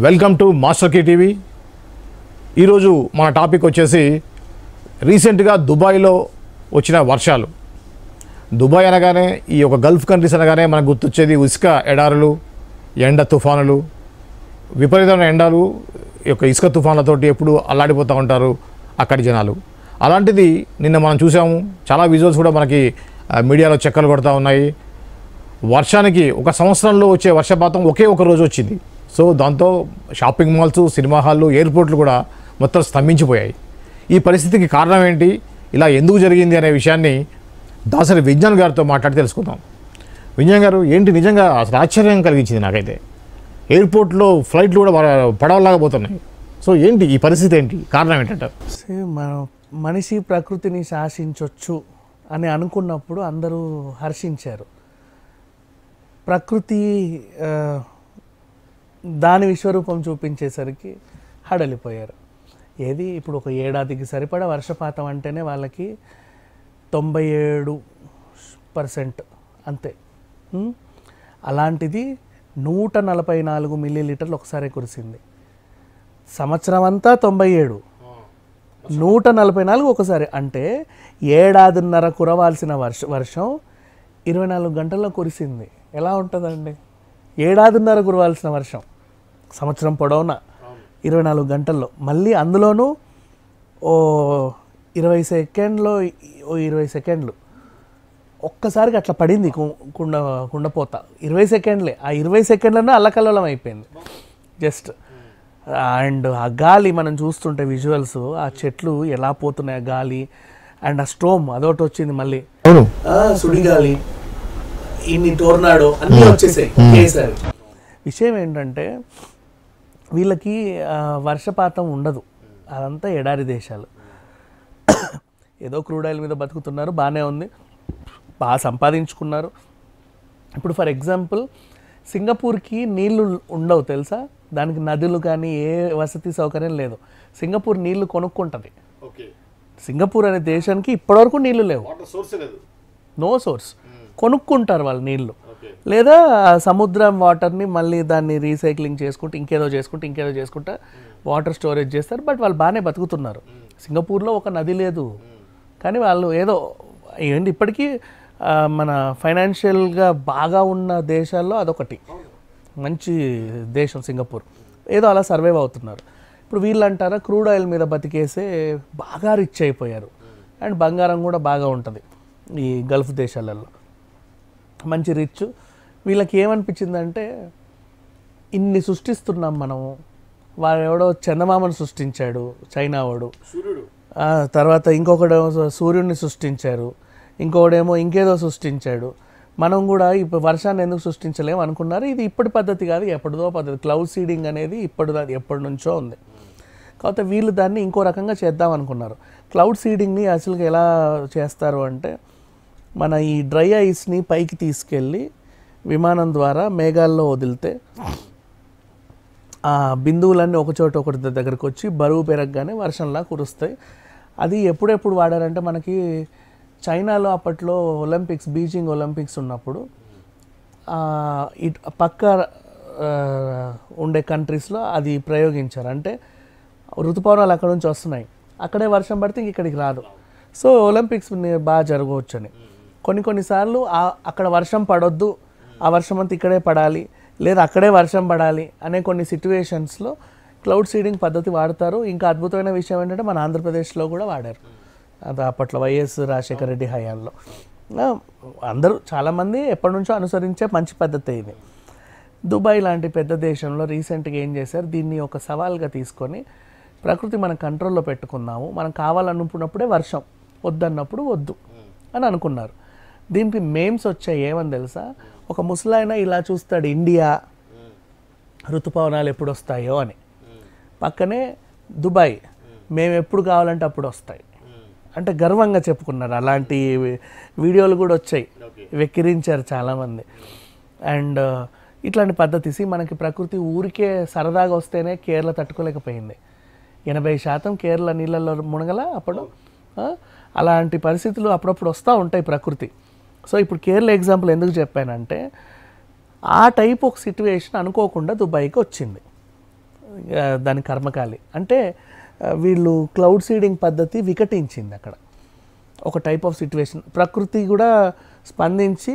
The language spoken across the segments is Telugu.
Welcome to master K TV. ఈరోజు మన టాపిక్ వచ్చేసి రీసెంట్గా దుబాయ్లో వచ్చిన వర్షాలు. దుబాయ్ అనగానే ఈ యొక్క గల్ఫ్ కంట్రీస్ అనగానే మనకు గుర్తొచ్చేది ఇసుక ఎడారులు, ఎండ తుఫానులు, విపరీతమైన ఎండలు, యొక్క ఇసుక తుఫాన్లతోటి ఎప్పుడు అల్లాడిపోతూ ఉంటారు అక్కడి జనాలు. అలాంటిది నిన్న మనం చూసాము, చాలా విజువల్స్ కూడా మనకి మీడియాలో చెక్కలు కొడుతూ ఉన్నాయి. వర్షానికి ఒక సంవత్సరంలో వచ్చే వర్షపాతం ఒకే ఒక రోజు వచ్చింది. సో దాంతో షాపింగ్ మాల్స్, సినిమా హాళ్ళు, ఎయిర్పోర్ట్లు కూడా మొత్తం స్తంభించిపోయాయి. ఈ పరిస్థితికి కారణం ఏంటి, ఇలా ఎందుకు జరిగింది అనే విషయాన్ని దాసరి విజ్ఞాన్ గారితో మాట్లాడి తెలుసుకుందాం. విజ్ఞాన్ గారు, ఏంటి నిజంగా అసలు ఆశ్చర్యం కలిగించింది నాకైతే. ఎయిర్పోర్ట్లో ఫ్లైట్లు కూడా పడవలాగా పోతున్నాయి. సో ఏంటి ఈ పరిస్థితి, ఏంటి కారణం ఏంటంటారు? మనిషి ప్రకృతిని శాసించవచ్చు అని అనుకున్నప్పుడు అందరూ హర్షించారు. ప్రకృతి దాని విశ్వరూపం చూపించేసరికి హడలిపోయారు. ఏది ఇప్పుడు ఒక ఏడాదికి సరిపడా వర్షపాతం అంటేనే వాళ్ళకి 97% అంతే. అలాంటిది 144 మిల్లీలీటర్లు ఒకసారి కురిసింది. సంవత్సరం అంతా 97, 144 ఒకసారి. అంటే ఏడాదిన్నర కురవాల్సిన వర్షం 24 గంటల్లో కురిసింది. ఎలా ఉంటుందండి? ఏడాదిన్నర కురవాల్సిన వర్షం సంవత్సరం పొడవునా 24 గంటల్లో. మళ్ళీ అందులోనూ 20 సెకండ్లు ఒక్కసారికి అట్లా పడింది కుండపోత. 20 సెకండ్లే. ఆ 20 సెకండ్లనే అల్లకల్లోలం అయిపోయింది జస్ట్. అండ్ ఆ గాలి మనం చూస్తుంటే విజువల్స్, ఆ చెట్లు ఎలా పోతున్నాయి, ఆ గాలి అండ్ ఆ స్టోమ్ అదొకటి వచ్చింది. మళ్ళీ సుడిగాలి, ఇన్ని టోర్నాడో అన్నీ వచ్చేసాయి ఒకేసారి. విషయం ఏంటంటే వీళ్ళకి వర్షపాతం ఉండదు, అదంతా ఎడారి దేశాలు. ఏదో క్రూడ్ ఆయిల్ మీద బతుకుతున్నారు, బాగానే ఉంది, బాగా సంపాదించుకున్నారు. ఇప్పుడు ఫర్ ఎగ్జాంపుల్ సింగపూర్కి నీళ్లు ఉండవు తెలుసా? దానికి నదులు కానీ ఏ వసతి సౌకర్యం లేదు. సింగపూర్ నీళ్లు కొనుక్కుంటుంది. సింగపూర్ అనే దేశానికి ఇప్పటివరకు నీళ్లు లేవు, నో సోర్స్. కొనుక్కుంటారు వాళ్ళు నీళ్లు, లేదా సముద్రం వాటర్ని మళ్ళీ దాన్ని రీసైక్లింగ్ చేసుకుంటూ ఇంకేదో చేసుకుంటా వాటర్ స్టోరేజ్ చేస్తారు. బట్ వాళ్ళు బాగానే బతుకుతున్నారు. సింగపూర్లో ఒక నది లేదు, కానీ వాళ్ళు ఏదో ఏంటి ఇప్పటికీ మన ఫైనాన్షియల్గా బాగా ఉన్న దేశాల్లో అదొకటి మంచి దేశం సింగపూర్. ఏదో అలా సర్వైవ్ అవుతున్నారు. ఇప్పుడు వీళ్ళు అంటారా క్రూడ్ ఆయిల్ మీద బతికేసే బాగా రిచ్ అయిపోయారు. అండ్ బంగారం కూడా బాగా ఉంటుంది ఈ గల్ఫ్ దేశాలలో, మంచి రిచ్. వీళ్ళకి ఏమనిపించిందంటే ఇన్ని సృష్టిస్తున్నాం మనము, వాడు ఎవడో చందమామను సృష్టించాడు చైనా వాడు, తర్వాత ఇంకొకడేమో సూర్యుడిని సృష్టించారు, ఇంకొకడేమో ఇంకేదో సృష్టించాడు, మనం కూడా ఇప్పుడు వర్షాన్ని ఎందుకు సృష్టించలేము అనుకున్నారు. ఇది ఇప్పటి పద్ధతి కాదు, ఎప్పటిదో పద్ధతి. క్లౌడ్ సీడింగ్ అనేది ఎప్పటి నుంచో ఉంది. కాకపోతే వీళ్ళు దాన్ని ఇంకో రకంగా చేద్దాం అనుకున్నారు. క్లౌడ్ సీడింగ్ని అసలుగా ఎలా చేస్తారు అంటే, మన ఈ డ్రై ఐస్ని పైకి తీసుకెళ్ళి విమానం ద్వారా మేఘాల్లో వదిలితే ఆ బిందువులన్నీ ఒకటి దగ్గరకు వచ్చి బరువు పెరగగానే వర్షంలా కురుస్తాయి. అది ఎప్పుడెప్పుడు వాడారంటే, మనకి చైనాలో అప్పట్లో ఒలింపిక్స్, బీజింగ్ ఒలింపిక్స్ ఉన్నప్పుడు పక్క ఉండే కంట్రీస్లో అది ప్రయోగించారు. అంటే ఋతుపవనాలు అక్కడ నుంచి వస్తున్నాయి, అక్కడే వర్షం పడితే ఇక్కడికి రాదు. సో ఒలింపిక్స్ బాగా జరగవచ్చని కొన్నిసార్లు అక్కడ వర్షం పడొద్దు, ఆ వర్షం అంతా ఇక్కడే పడాలి, లేదా అక్కడే వర్షం పడాలి అనే కొన్ని సిట్యువేషన్స్లో క్లౌడ్ సీడింగ్ పద్ధతి వాడతారు. ఇంకా అద్భుతమైన విషయం ఏంటంటే మన ఆంధ్రప్రదేశ్లో కూడా వాడారు. అది అప్పట్లో వైఎస్ రాజశేఖర రెడ్డి హయాంలో. అందరూ చాలామంది ఎప్పటి నుంచో అనుసరించే మంచి పద్ధతి ఇది. దుబాయ్ లాంటి పెద్ద దేశంలో రీసెంట్గా ఏం చేశారు, దీన్ని ఒక సవాల్గా తీసుకొని ప్రకృతి మన కంట్రోల్లో పెట్టుకుందాము, మనం కావాలనుకున్నప్పుడే వర్షం, వద్దన్నప్పుడు వద్దు అని అనుకున్నారు. దీనికి మేమ్స్ వచ్చాయి. ఏమని తెలుసా? ఒక ముసలాయన ఇలా చూస్తాడు, ఇండియా ఋతుపవనాలు ఎప్పుడు వస్తాయో అని. పక్కనే దుబాయ్, మేము ఎప్పుడు కావాలంటే అప్పుడు వస్తాయి అంటే గర్వంగా చెప్పుకున్నారు. అలాంటి వీడియోలు కూడా వచ్చాయి, వెక్కిరించారు చాలామంది. అండ్ ఇట్లాంటి పద్ధతి మనకి ప్రకృతి ఊరికే సరదాగా వస్తేనే కేరళ తట్టుకోలేకపోయింది. 80% కేరళ నీళ్ళల్లో మునగల అప్పుడు. అలాంటి పరిస్థితులు అప్పుడప్పుడు వస్తూ ఉంటాయి ప్రకృతి. సో ఇప్పుడు కేరళ ఎగ్జాంపుల్ ఎందుకు చెప్పానంటే, ఆ టైప్ ఒక సిట్యువేషన్ అనుకోకుండా దుబాయ్కి వచ్చింది. దాని కర్మకాలి అంటే వీళ్ళు క్లౌడ్ సీడింగ్ పద్ధతి వికటించింది అక్కడ. ఒక టైప్ ఆఫ్ సిట్యువేషన్ ప్రకృతి కూడా స్పందించి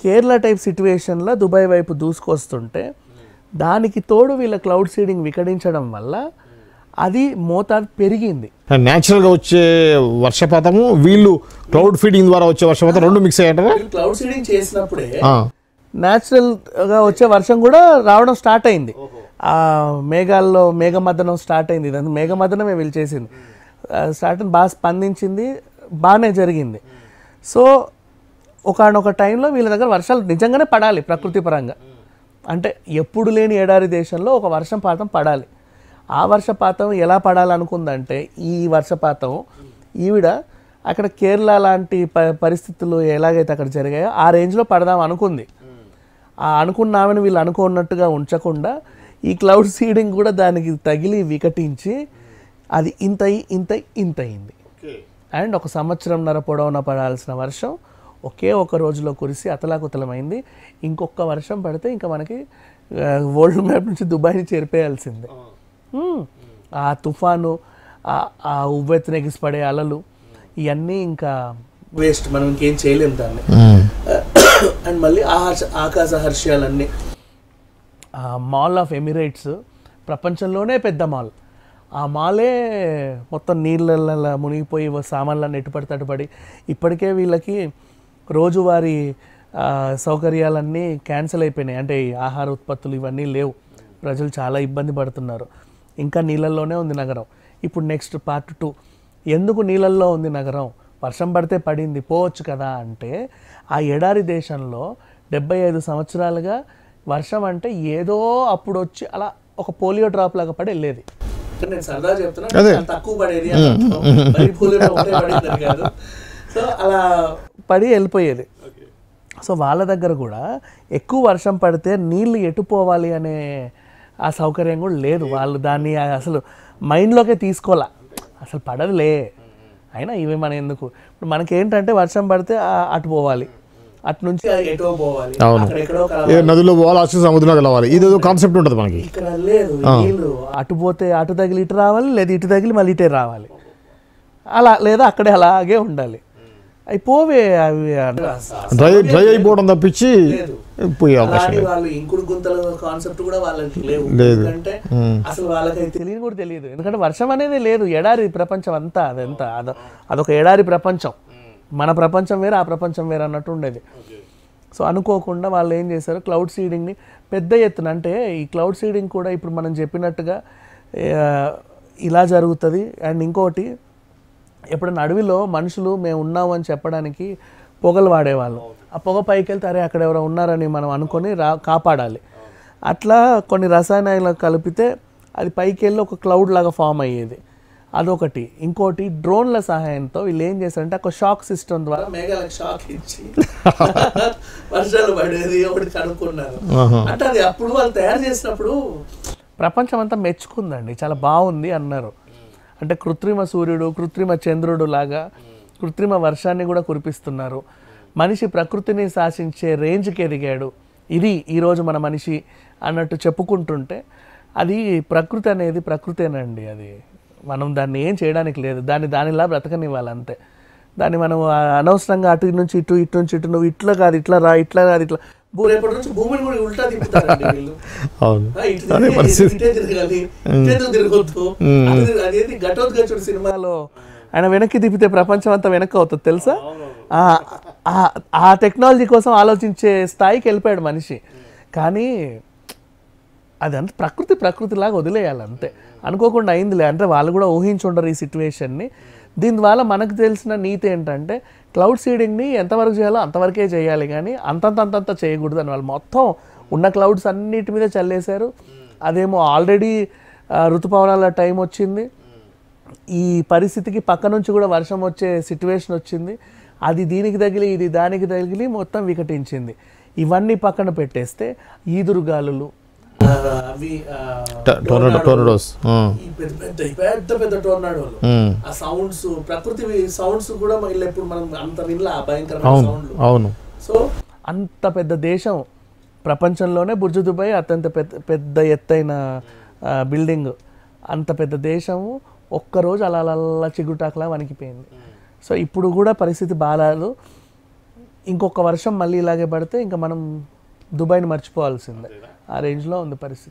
కేరళ టైప్ సిట్యువేషన్లో దుబాయ్ వైపు దూసుకొస్తుంటే దానికి తోడు వీళ్ళ క్లౌడ్ సీడింగ్ వికటించడం వల్ల అది మోతాదు పెరిగింది. న్యాచురల్గా వచ్చే వర్షపాతము వీళ్ళు క్లౌడ్ ఫీడింగ్ ద్వారా వచ్చే వర్షపాతం రెండు మిక్స్ అయ్యారా? క్లౌడ్ సీడింగ్ చేసినప్పుడే న్యాచురల్గా వచ్చే వర్షం కూడా రావడం స్టార్ట్ అయింది. ఆ మేఘాల్లో మేఘమదనం స్టార్ట్ అయింది. ఇదంతా మేఘమదనమే వీళ్ళు చేసింది. స్టార్ట్ బాగా స్పందించింది, బాగానే జరిగింది. సో ఒకనొక టైంలో వీళ్ళ దగ్గర వర్షాలు నిజంగానే పడాలి ప్రకృతి పరంగా. అంటే ఎప్పుడు లేని ఎడారి దేశంలో ఒక వర్షపాతం పడాలి. ఆ వర్షపాతం ఎలా పడాలనుకుందంటే ఈ వర్షపాతం ఈవిడ అక్కడ కేరళ లాంటి పరిస్థితులు ఎలాగైతే అక్కడ జరిగాయో ఆ రేంజ్లో పడదాం అనుకుంది. ఆ అనుకున్నామని వీళ్ళు అనుకున్నట్టుగా ఉంచకుండా ఈ క్లౌడ్ సీడింగ్ కూడా దానికి తగిలి వికటించి అది ఇంత అయింది. అండ్ 1 సంవత్సరంన్నర పొడవున పడాల్సిన వర్షం ఒకే ఒక రోజులో కురిసి అతలాకుతలమైంది. ఇంకొక వర్షం పడితే ఇంకా మనకి వరల్డ్ మ్యాప్ నుంచి దుబాయ్ని చేరిపేయాల్సిందే. ఆ తుఫాను, ఆ ఉవ్వెత్తున ఎగిసిపడే అలలు ఇవన్నీ ఇంకా వేస్ట్, మనం ఇంకేం చేయలేము దాన్ని. అండ్ మళ్ళీ ఆకాశ హర్షాలన్నీ. మాల్ ఆఫ్ ఎమిరేట్స్ ప్రపంచంలోనే పెద్ద మాల్. ఆ మాలే మొత్తం నీళ్ళల్లో మునిగిపోయి సామాన్లన్నీ ఎటుపడి తటుపడి ఇప్పటికే వీళ్ళకి రోజువారీ సౌకర్యాలన్నీ క్యాన్సిల్ అయిపోయినాయి. అంటే ఆహార ఉత్పత్తులు ఇవన్నీ లేవు. ప్రజలు చాలా ఇబ్బంది పడుతున్నారు. ఇంకా నీళ్ళల్లోనే ఉంది నగరం. ఇప్పుడు నెక్స్ట్ పార్ట్ 2, ఎందుకు నీళ్ళల్లో ఉంది నగరం? వర్షం పడితే పడింది, పోవచ్చు కదా అంటే ఆ ఎడారి దేశంలో 75 సంవత్సరాలుగా వర్షం అంటే ఏదో అప్పుడు వచ్చి అలా ఒక పోలియో డ్రాప్ లాగా పడి వెళ్ళేది. నేను సరదా చెప్తున్నా, తక్కువ పడేది కాదు. సో అలా పడి వెళ్ళిపోయేది. సో వాళ్ళ దగ్గర కూడా ఎక్కువ వర్షం పడితే నీళ్ళు ఎటుపోవాలి అనే ఆ సౌకర్యం కూడా లేదు. వాళ్ళు దాన్ని అసలు మైండ్లోకే తీసుకోవాలా, అసలు పడదులే అయినా ఇవి మన ఎందుకు. ఇప్పుడు మనకేంటంటే వర్షం పడితే అటు పోవాలి, అటు నుంచి ఎటో పోవాలి, నదిలో పోవాలి, సముద్రంలో కలవాలి, ఇది కాన్సెప్ట్ ఉంటుంది మనకి. ఇక్కడ లేదు, నీళ్ళు అటు పోతే అటు తగిలి ఇటు రావాలి, లేదా ఇటు తగిలి మళ్ళీ ఇటే రావాలి, అలా లేదా అక్కడే అలాగే ఉండాలి. అవి పోవే, అవి డ్రై అయిపోవడం తప్పించి పోయే అవకాశం. వాళ్ళు ఇంకుడు గుంతల కాన్సెప్ట్ కూడా వాళ్ళకి లేవు. అంటే అసలు వాళ్ళకి తెలియని కూడా తెలియదు. ఎందుకంటే వర్షం అనేది లేదు. ఎడారి ప్రపంచం అంతా అదొక ఎడారి ప్రపంచం. మన ప్రపంచం వేరే, ఆ ప్రపంచం వేరే అన్నట్టు ఉండేది. సో అనుకోకుండా వాళ్ళు ఏం చేశారు, క్లౌడ్ సీడింగ్ని పెద్ద ఎత్తున. అంటే ఈ క్లౌడ్ సీడింగ్ కూడా ఇప్పుడు మనం చెప్పినట్టుగా ఇలా జరుగుతుంది. అండ్ ఇంకోటి, ఎప్పుడైనా అడవిలో మనుషులు మేము ఉన్నాము అని చెప్పడానికి పొగలు వాడేవాళ్ళు. ఆ పొగ పైకి వెళ్తే అరే అక్కడ ఎవరో ఉన్నారని మనం అనుకొని కాపాడాలి. అట్లా కొన్ని రసాయనాలు కలిపితే అది పైకి వెళ్ళి ఒక క్లౌడ్ లాగా ఫామ్ అయ్యేది, అదొకటి. ఇంకోటి, డ్రోన్ల సహాయంతో వీళ్ళు ఏం చేస్తారంటే ఒక షాక్ సిస్టమ్ ద్వారా మేఘాలకు షాక్ ఇచ్చి వర్షాలు పడేది ఒకటి కనుక్కున్నారు. అంటే అది అప్పుడు వాళ్ళు తయారు చేసినప్పుడు ప్రపంచం అంతా మెచ్చుకుందండి, చాలా బాగుంది అన్నారు. అంటే కృత్రిమ సూర్యుడు, కృత్రిమ చంద్రుడు లాగా కృత్రిమ వర్షాన్ని కూడా కురిపిస్తున్నారు. మనిషి ప్రకృతిని శాసించే రేంజ్కి ఎదిగాడు, ఇది ఈరోజు మన మనిషి అన్నట్టు చెప్పుకుంటుంటే అది ప్రకృతి అనేది ప్రకృతేనండి. అది మనం దాన్ని ఏం చేయడానికి లేదు. దానిలా బ్రతకనివ్వాలి అంతే. దాన్ని మనం అనవసరంగా అటు నుంచి ఇటు, ఇటు నుంచి ఇటు, నువ్వు ఇట్లా కాదు ఇట్లా రా, ఇట్లా కాదు ఇట్లా, రేపటి నుంచి భూమిని కూడా ఉల్టా తిప్పుతారండి వీళ్ళు. తిరగొద్దు. అదేంటి ఘటోద్గచుడు సినిమాలో ఆయన వెనక్కి తిప్పితే ప్రపంచం అంతా వెనక్కి అవుతుంది తెలుసా? ఆ టెక్నాలజీ కోసం ఆలోచించే స్థాయికి వెళ్ళిపోయాడు మనిషి. కానీ అదంతా ప్రకృతిలాగా వదిలేయాలి అంతే. అనుకోకుండా అయిందిలే అంటే వాళ్ళు కూడా ఊహించుండరు ఈ సిచ్యువేషన్ని. దీని ద్వారా మనకు తెలిసిన నీతి ఏంటంటే క్లౌడ్ సీడింగ్ని ఎంతవరకు చేయాలో అంతవరకే చేయాలి, కానీ అంతంత చేయకూడదు అని వాళ్ళు మొత్తం ఉన్న క్లౌడ్స్ అన్నిటి మీద చల్లేశారు. అదేమో ఆల్రెడీ ఋతుపవనాల టైం వచ్చింది, ఈ పరిస్థితికి పక్క నుంచి కూడా వర్షం వచ్చే సిచ్యువేషన్ వచ్చింది. అది దీనికి తగిలి ఇది దానికి తగిలి మొత్తం వికటించింది. ఇవన్నీ పక్కన పెట్టేస్తే ఈదురుగాలులు, టోర్నడోస్, పెద్ద టోర్నాడోలు, ఆ సౌండ్స్, ప్రకృతి సౌండ్స్ కూడా ఇప్పుడు మనం అంత వినలా భయంకరమైన సౌండ్లు. అవును. సో అంత పెద్ద దేశం ప్రపంచంలోనే బుర్జ్ దుబాయ్ అత్యంత పెద్ద ఎత్తైన బిల్డింగ్, అంత పెద్ద దేశము ఒక్కరోజు అలా అలా చిగుటాకులా వణికిపోయింది. సో ఇప్పుడు కూడా పరిస్థితి బాగాలేదు. ఇంకొక వర్షం మళ్ళీ ఇలాగే పడితే ఇంకా మనం దుబాయ్ని మర్చిపోవాల్సిందే, ఆ రేంజ్లో ఉంది పరిస్థితి.